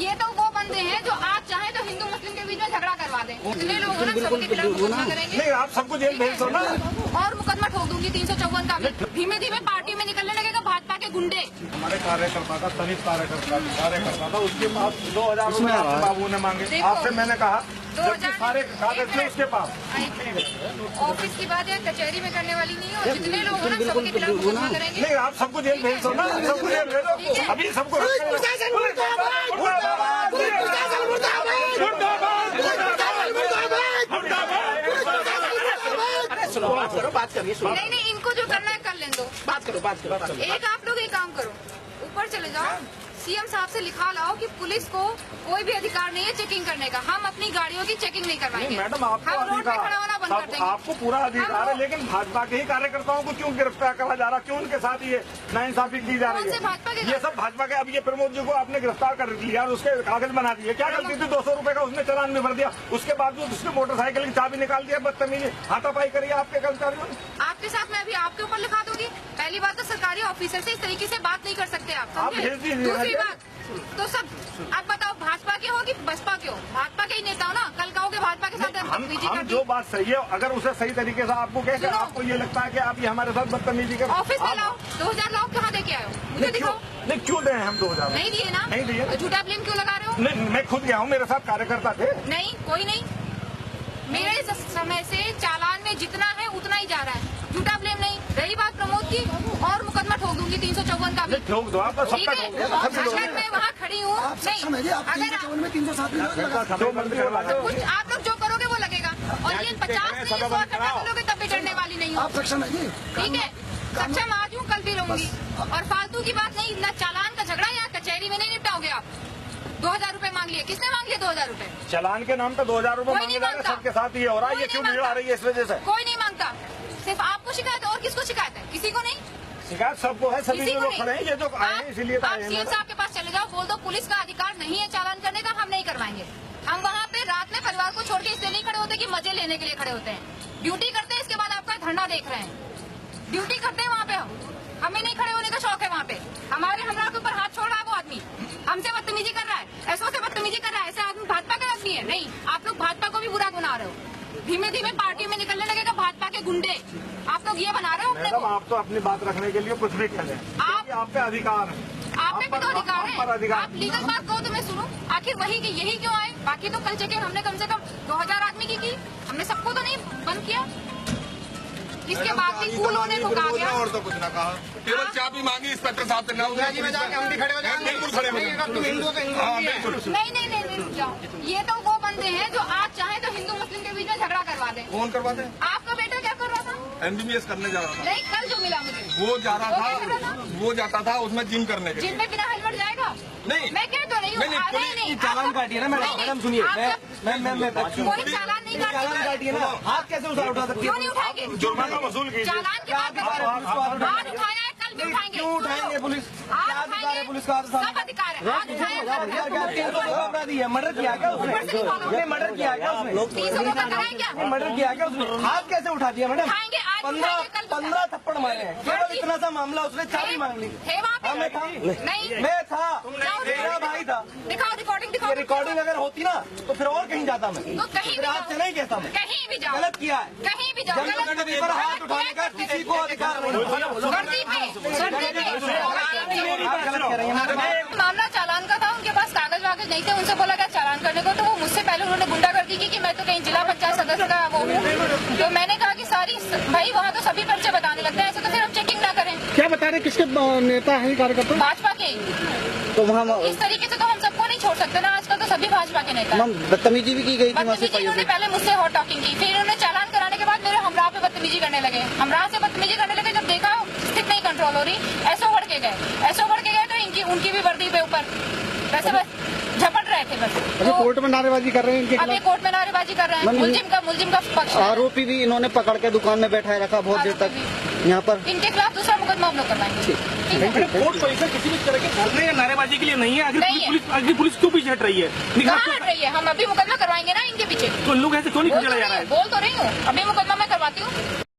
ये तो वो बंदे हैं जो आज चाहे तो हिंदू मुस्लिम के बीच में झगड़ा करवा दें। इतने लोग हैं ना, सबके खिलाफ मुकदमा करेंगे। नहीं, आप सबको जेल भेज दो ना। और मुकदमा ठोक दूंगी 354 का भी। धीमे धीमे पार्टी में निकलने लगेगा भाजपा के गुंडे। हमारे कार्यकर्ता था, सनित कार्यकर्ता था, उसके पास 2000 रुपए आपके बाबू ने मांगे। आपसे मैंने कहा जबकि सारे कागज थे उसके पास। ऑफिस की बात है, कचहरी में करने वाली नहीं है। और जितने लोग हैं ना, सबके खिलाफ मुकदमा करेंगे। नहीं, आप सबको जेल भेज दो ना, सबको जेल भेजो। अभी सबको बात करिए। नहीं, इनको जो करना है कर लें दो। बात करो। एक आप लोग एक काम करो, ऊपर चले जाओ, सीएम साहब से लिखा लाओ कि पुलिस को कोई भी अधिकार नहीं है चेकिंग करने का। हम अपनी गाड़ियों की चेकिंग नहीं करवाएंगे। मैडम, आपको हम रोड पे खड़ा होना बंद कर देंगे। आपको पूरा अधिकार है, लेकिन भाजपा के ही कार्यकर्ताओं को क्यों गिरफ्तार करा जा रहा, क्यों उनके साथ ये नाइंसाफी की जा रही है? ये सब भाजपा के। अब ये प्रमोद जी को आपने गिरफ्तार कर लिया और उसके कागज बना दिए। क्या गलती थी? 200 रुपए का उसने चालान भी भर दिया, उसके बावजूद उसने मोटरसाइकिल की चाबी निकाल दिया। बदतमीजी, हाथापाई करिए आपके कर्मचारियों ने। आपके साथ मैं अभी आपके ऊपर लिखा दूंगी। पहली बात तो सरकारी ऑफिसर से इस तरीके से बात नहीं कर सकते आप भेज दीजिए। दूसरी बात तो सब अब बताओ, भाजपा के हो कि बसपा के हो? भाजपा के ही नेता हो ना, कल कहोगे भाजपा के साथ बदतमीजी हम कर दी। जो बात सही है, अगर उसे सही तरीके से आपको कहे, आपको ये लगता है कि आप ये हमारे साथ बदतमीजी कर, ऑफिस में लाओ। 2000 लाओ, कहाँ दे के आए हो? मुझे दिखाओ। नहीं, क्यों दे हम 2000? नहीं दिए ना? नहीं दिए। तो झूठा ब्लेम क्यों लगा रहे हो? नहीं, मैं खुद गया हूँ, मेरे साथ कार्यकर्ता थे। नहीं, कोई नहीं। मेरे समय से चालान में जितना है उतना ही जा रहा है, झूठा ब्लेम नहीं। रही बात प्रमोद की, और मुकदमा ठोक दूंगी 354 का भी। ठोक दो आप, ठीक है, अगर मैं वहाँ खड़ी हूँ नहीं, अगर कुछ आप लोग जो करोगे वो लगेगा। और ये 50 नहीं 100 इकट्ठा करोगे तब भी डरने वाली नहीं हूँ। ठीक है, सक्षम आज हूँ, कल भी रहूंगी। और फालतू की बात नहीं, ना चालान का झगड़ा यहाँ कचहरी में नहीं निपटाओगे आप। 2000 रुपए मांग लिए, किसने मांग लिए 2000 रुपए? चालान के नाम पे 2000 रुपए मांगे जा रहे हैं, सबके साथ ये हो रहा है। ये क्यों भीड़ आ रही है इस वजह से? कोई नहीं मांगता, सिर्फ आपको शिकायत है। और किसको शिकायत है? किसी को नहीं। शिकायत सबको है, सभी किसी को लोग नहीं। खड़े हैं, ये जो आए हैं इसीलिए तो आप आए हैं। सीएम साहब के पास चले जाओ, बोल दो पुलिस का अधिकार नहीं है चालान करने का, हम नहीं करवाएंगे। हम वहाँ पे रात में परिवार को छोड़ के इसलिए नहीं खड़े होते कि मजे लेने के लिए खड़े होते हैं। ड्यूटी करते हैं, इसके बाद आपका धरना देख रहे हैं। ड्यूटी करते हैं वहाँ पे हमें नहीं खड़े होने का शौक है। वहाँ पे हमारे हमरा के ऊपर हाथ छोड़ रहा है वो आदमी, हमसे बदतमीजी कर रहा है, ऐसो से बदतमीजी कर रहा है। ऐसे आदमी भाजपा का आदमी है? नहीं, आप लोग भाजपा को भी बुरा बना रहे हो। धीमे धीमे पार्टी में निकलने लगेगा भाजपा के गुंडे। आप लोग ये बना रहे हो अपने को। आप तो अपनी बात रखने के लिए कुछ भी कह लें, आप पे अधिकार है। आप पे भी तो अधिकार है। आप आप लीगल बात कहो तो मैं सुनूं। आखिर वही की यही क्यों आए? बाकी तो कल चेकिंग हमने कम से कम 2000 आदमी की। हमने सबको तो नहीं बंद किया। इसके बाद भी कूल होने को कहा गया। और तो कुछ ना कहा, केवल चाबी मांगी इंस्पेक्टर साहब से। हम भी खड़े हो जाएंगे, बिल्कुल खड़े हो जाएंगे। नहीं, रुक जाओ। ये तो वो बंदे हैं जो आज चाहे तो हिंदू मुस्लिम के बीच में झगड़ा करवा दें। कौन करवाते हैं? आपका बेटा क्या कर रहा था? MBBS करने जा रहा था। नहीं, कल जो मिला मुझे वो जा रहा वो क्या कर रहा था, था? वो जाता था उसमें जिम करने के लिए। जिम में बिना हेलमेट जाएगा? नहीं, मैं कह तो नहीं हूँ। नहीं, चालान काटिए ना मैडम। सुनिए, मैं कोई चालान नहीं चालान काटिए ना। हाथ कैसे उठा सकती क्यों नहीं उठाएंगे? जुर्माना वसूल कीजिए। चालान के बाद आज उठाया है, कल भी उठाएंगे। क्यों उठाएंगे? पुलिस क्या अधिकार है? पुलिस का सब अधिकार है। आज उठाया, अपराधी है। मर्डर किया क्या उसने? मर्डर किया क्या उसने? 300 का कराए क्या? मर्डर किया क्या उसने? हाथ कैसे उठा दिया मैडम? उठाएंगे, आज उठाएंगे, कल 15 थप्पड़ मारे हैं। केवल इतना सा मामला, उसने चाबी मांग ली। थे वहाँ पे? मैं था, नहीं, मैं था, जाओ, मेरा भाई था। दिखाओ रिकॉर्डिंग, दिखाओ। ये रिकॉर्डिंग अगर होती ना तो फिर और कहीं जाता मैं। तो कहीं फिर भी आपसे नहीं कहता मैं। कहीं भी जाओ, गलत किया है। कहीं भी जाओ। जनप्रतिनिधि पर हाथ उठाने का किसी को अधिकार नहीं। वर्दी पे गलत कह रही है। मामला चालान का था, उनके पास कागज वागज नहीं थे। उनसे बोला गया चालान करने को, तो वो मुझसे पहले उन्होंने गुंडागर्दी की कि मैं तो कहीं जिला पंचायत सदस्य का वो हूँ। तो मैंने कहा कि सारी भाई वहाँ तो सभी पर्चे बताने लगते हैं, ऐसे तो फिर हम चेकिंग ना करें। क्या बता रहे, किसके नेता हैं कार्यकर्ता? भाजपा के। तो वहाँ इस तरीके से तो हम सबको नहीं छोड़ सकते ना, आजकल तो सभी भाजपा के नेता। बदतमीजी भी की गई थी। बदतमीजी इन्होंने पहले मुझसे हॉट टॉकिंग की, फिर इन्होंने चालान कराने के बाद मेरे हमरा पे बदतमीजी करने लगे। हमरा से बदतमीजी करने लगे, जब देखा स्थिति नहीं कंट्रोल हो रही, ऐसो बढ़ के गए तो इनकी उनकी भी वर्दी पे ऊपर वैसे बस झपट रहे थे बस। अभी कोर्ट में नारेबाजी कर रहे हैं इनके अब ये कोर्ट में नारेबाजी कर रहे हैं। मुलजिम का पक्ष। आरोपी भी इन्होंने पकड़ के दुकान में बैठाए रखा बहुत देर तक यहाँ पर। इनके खिलाफ दूसरा मुकदमा हम लोग करवाएंगे। कोर्ट परिसर किसी भी तरह के धरने या नारेबाजी के लिए नहीं है। नहीं पुलिस क्यों पीछे हट रही है? कहाँ हट रही है? हम अभी मुकदमा करवाएंगे ना इनके पीछे। तो लोग ऐसे क्यों नहीं खड़ा जा रहा है? बोल तो रही हूँ, अभी मुकदमा मैं करवाती हूँ।